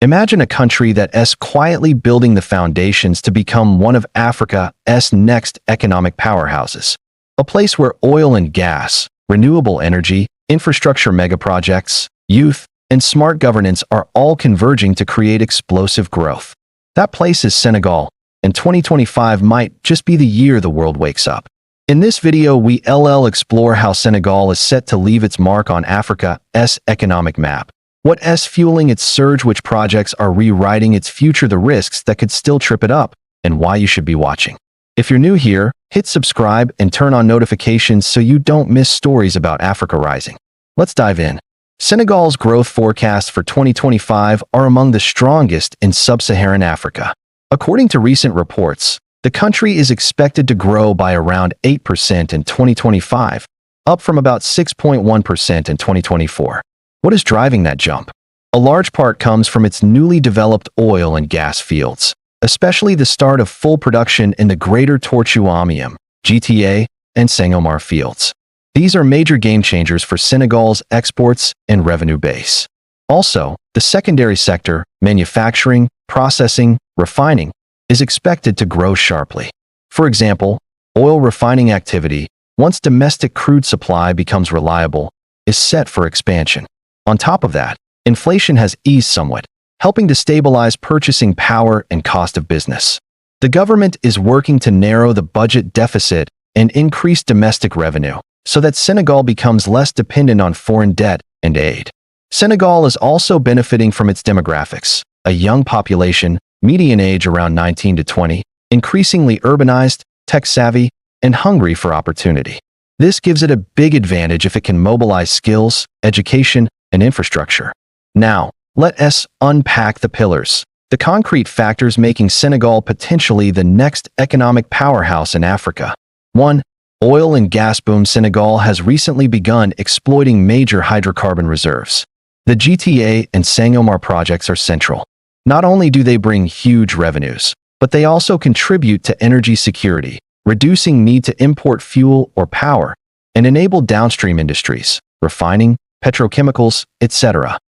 Imagine a country that is quietly building the foundations to become one of Africa's next economic powerhouses. A place where oil and gas, renewable energy, infrastructure megaprojects, youth, and smart governance are all converging to create explosive growth. That place is Senegal, and 2025 might just be the year the world wakes up. In this video, we'll explore how Senegal is set to leave its mark on Africa's economic map. What's fueling its surge, which projects are rewriting its future, the risks that could still trip it up, and why you should be watching. If you're new here, hit subscribe and turn on notifications so you don't miss stories about Africa rising. Let's dive in. Senegal's growth forecasts for 2025 are among the strongest in sub-Saharan Africa. According to recent reports, the country is expected to grow by around 8% in 2025, up from about 6.1% in 2024. What is driving that jump? A large part comes from its newly developed oil and gas fields, especially the start of full production in the Greater Tortue Amium, GTA, and Sangomar fields. These are major game changers for Senegal's exports and revenue base. Also, the secondary sector, manufacturing, processing, refining, is expected to grow sharply. For example, oil refining activity, once domestic crude supply becomes reliable, is set for expansion. On top of that, inflation has eased somewhat, helping to stabilize purchasing power and cost of business. The government is working to narrow the budget deficit and increase domestic revenue, so that Senegal becomes less dependent on foreign debt and aid. Senegal is also benefiting from its demographics, a young population, median age around 19 to 20, increasingly urbanized, tech-savvy, and hungry for opportunity. This gives it a big advantage if it can mobilize skills, education, and infrastructure. Now, let us unpack the pillars, the concrete factors making Senegal potentially the next economic powerhouse in Africa. 1. Oil and gas boom. Senegal has recently begun exploiting major hydrocarbon reserves. The GTA and Sangomar projects are central. Not only do they bring huge revenues, but they also contribute to energy security, reducing need to import fuel or power, and enable downstream industries, refining, petrochemicals, etc.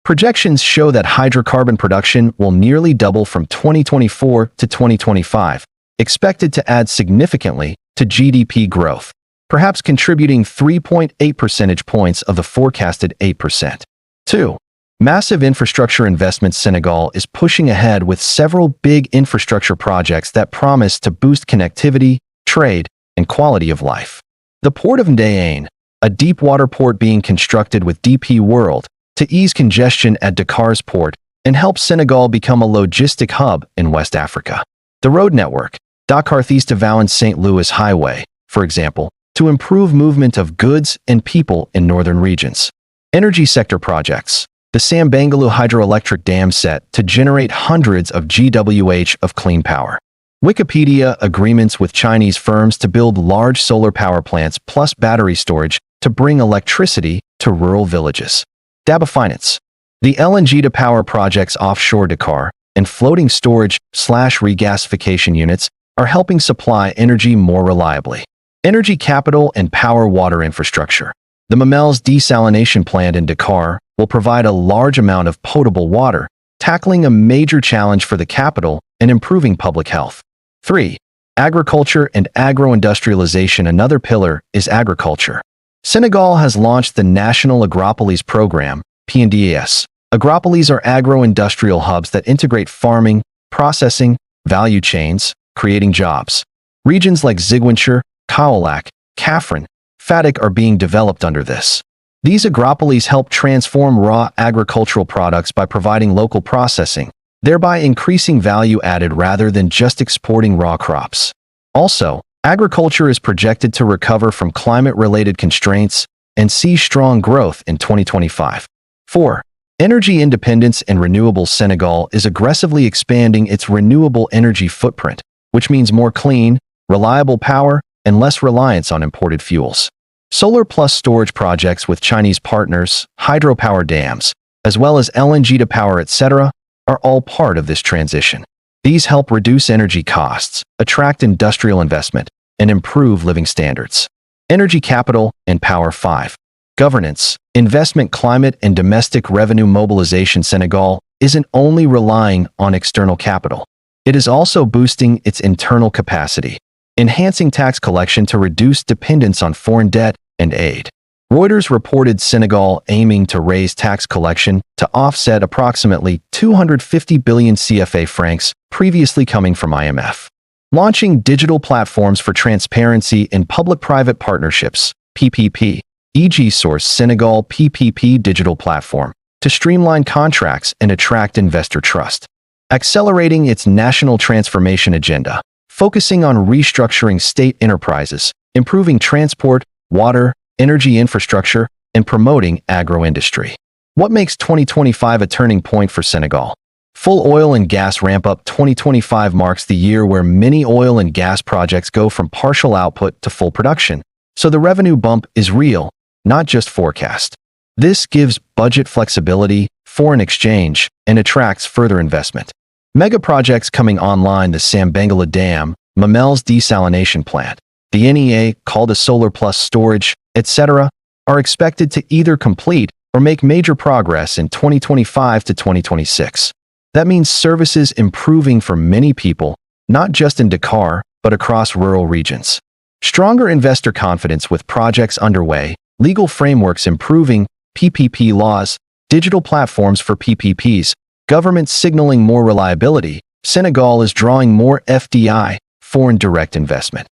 Projections show that hydrocarbon production will nearly double from 2024 to 2025, expected to add significantly to GDP growth, perhaps contributing 3.8 percentage points of the forecasted 8%. 2. Massive infrastructure investments. Senegal is pushing ahead with several big infrastructure projects that promise to boost connectivity, trade, and quality of life. The Port of Ndayane, a deep-water port being constructed with DP World to ease congestion at Dakar's port and help Senegal become a logistic hub in West Africa. The road network, Dakar-Thiès to Valence-St. Louis Highway, for example, to improve movement of goods and people in northern regions. Energy sector projects, the Sambangaloo hydroelectric dam set to generate hundreds of GWh of clean power. Wikipedia agreements with Chinese firms to build large solar power plants plus battery storage to bring electricity to rural villages. Daba Finance, the LNG to power projects offshore Dakar and floating storage/regasification units are helping supply energy more reliably. Energy capital and power water infrastructure. The Mamels desalination plant in Dakar will provide a large amount of potable water, tackling a major challenge for the capital and improving public health. 3. Agriculture and agro-industrialization. Another pillar is agriculture. Senegal has launched the National Agropolis Program, PNDAS. Agropolis are agro-industrial hubs that integrate farming, processing, value chains, creating jobs. Regions like Ziguinchor, Kaolack, Kafrine, Fatick are being developed under this. These agropolis help transform raw agricultural products by providing local processing, thereby increasing value added rather than just exporting raw crops. Also, agriculture is projected to recover from climate-related constraints and see strong growth in 2025. 4. Energy independence and renewables. Senegal is aggressively expanding its renewable energy footprint, which means more clean, reliable power and less reliance on imported fuels. Solar plus storage projects with Chinese partners, hydropower dams, as well as LNG to power, etc., are all part of this transition. These help reduce energy costs, attract industrial investment, and improve living standards. Energy capital and power. 5. Governance, investment climate and domestic revenue mobilization. Senegal isn't only relying on external capital. It is also boosting its internal capacity, enhancing tax collection to reduce dependence on foreign debt and aid. Reuters reported Senegal aiming to raise tax collection to offset approximately 250 billion CFA francs previously coming from IMF. Launching digital platforms for transparency in public-private partnerships, PPP, e.g. Source Senegal PPP digital platform, to streamline contracts and attract investor trust. Accelerating its national transformation agenda, focusing on restructuring state enterprises, improving transport, water, energy infrastructure, and promoting agro-industry. What makes 2025 a turning point for Senegal? Full oil and gas ramp-up. 2025 marks the year where many oil and gas projects go from partial output to full production, so the revenue bump is real, not just forecast. This gives budget flexibility, foreign exchange, and attracts further investment. Mega projects coming online: the Sambangala Dam, Mamel's desalination plant, the NEA, called a solar plus storage, etc., are expected to either complete or make major progress in 2025 to 2026. That means services improving for many people, not just in Dakar, but across rural regions. Stronger investor confidence with projects underway, legal frameworks improving, PPP laws, digital platforms for PPPs, government signaling more reliability. Senegal is drawing more FDI, foreign direct investment.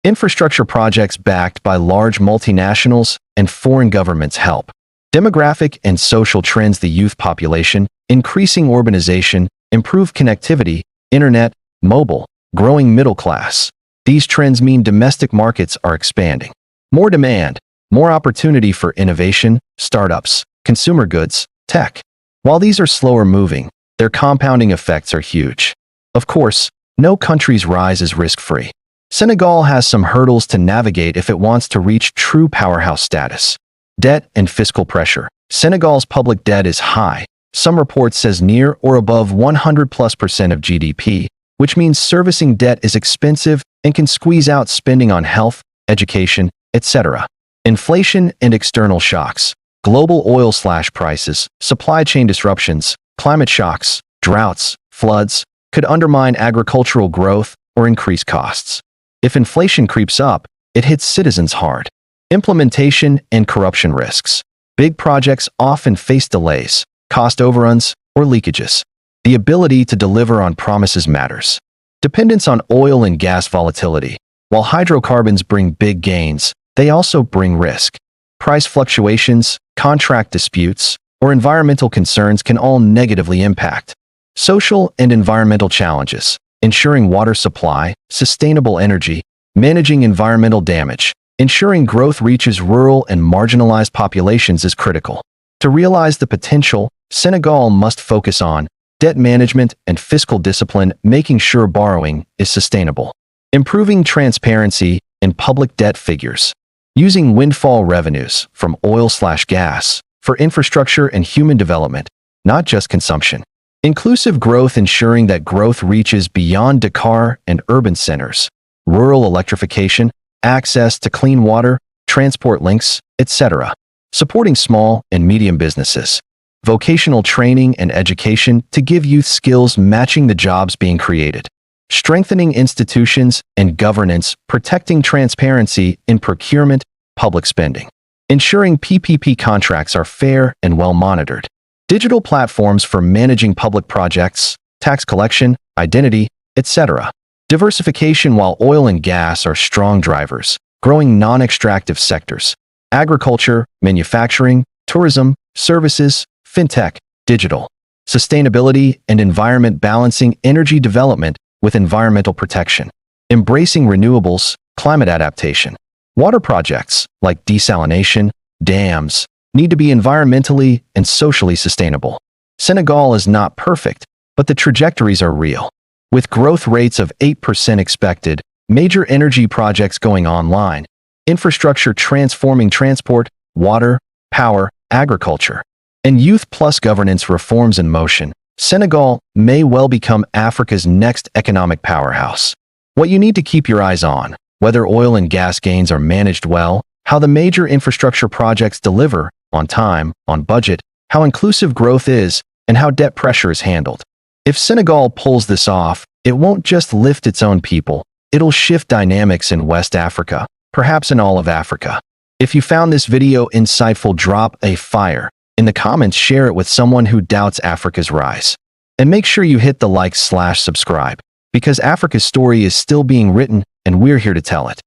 Infrastructure projects backed by large multinationals and foreign governments help. Demographic and social trends: the youth population, increasing urbanization, improved connectivity, internet, mobile, growing middle class. These trends mean domestic markets are expanding. More demand, more opportunity for innovation, startups, consumer goods, tech. While these are slower moving, their compounding effects are huge. Of course, no country's rise is risk-free. Senegal has some hurdles to navigate if it wants to reach true powerhouse status. Debt and fiscal pressure. Senegal's public debt is high. Some reports says near or above 100+% of GDP, which means servicing debt is expensive and can squeeze out spending on health, education, etc. Inflation and external shocks. Global oil prices, supply chain disruptions, climate shocks, droughts, floods could undermine agricultural growth or increase costs. If inflation creeps up, it hits citizens hard. Implementation and corruption risks. Big projects often face delays, cost overruns, or leakages. The ability to deliver on promises matters. Dependence on oil and gas volatility. While hydrocarbons bring big gains, they also bring risk. Price fluctuations, contract disputes, or environmental concerns can all negatively impact. Social and environmental challenges. Ensuring water supply, sustainable energy, managing environmental damage, ensuring growth reaches rural and marginalized populations is critical. To realize the potential, Senegal must focus on debt management and fiscal discipline, making sure borrowing is sustainable. Improving transparency in public debt figures. Using windfall revenues from oil/gas for infrastructure and human development, not just consumption. Inclusive growth, ensuring that growth reaches beyond Dakar and urban centers. Rural electrification, access to clean water, transport links, etc. Supporting small and medium businesses. Vocational training and education to give youth skills matching the jobs being created. Strengthening institutions and governance, protecting transparency in procurement, public spending. Ensuring PPP contracts are fair and well monitored. Digital platforms for managing public projects, tax collection, identity, etc. Diversification. While oil and gas are strong drivers, growing non-extractive sectors. Agriculture, manufacturing, tourism, services, fintech, digital. Sustainability and environment, balancing energy development with environmental protection. Embracing renewables, climate adaptation. Water projects, like desalination, dams, need to be environmentally and socially sustainable. Senegal is not perfect, but the trajectories are real. With growth rates of 8% expected, major energy projects going online, infrastructure transforming transport, water, power, agriculture, and youth plus governance reforms in motion, Senegal may well become Africa's next economic powerhouse. What you need to keep your eyes on: whether oil and gas gains are managed well, how the major infrastructure projects deliver on time, on budget, how inclusive growth is, and how debt pressure is handled. If Senegal pulls this off, it won't just lift its own people, it'll shift dynamics in West Africa, perhaps in all of Africa. If you found this video insightful, drop a fire. In the comments, share it with someone who doubts Africa's rise. And make sure you hit the like/subscribe, because Africa's story is still being written and we're here to tell it.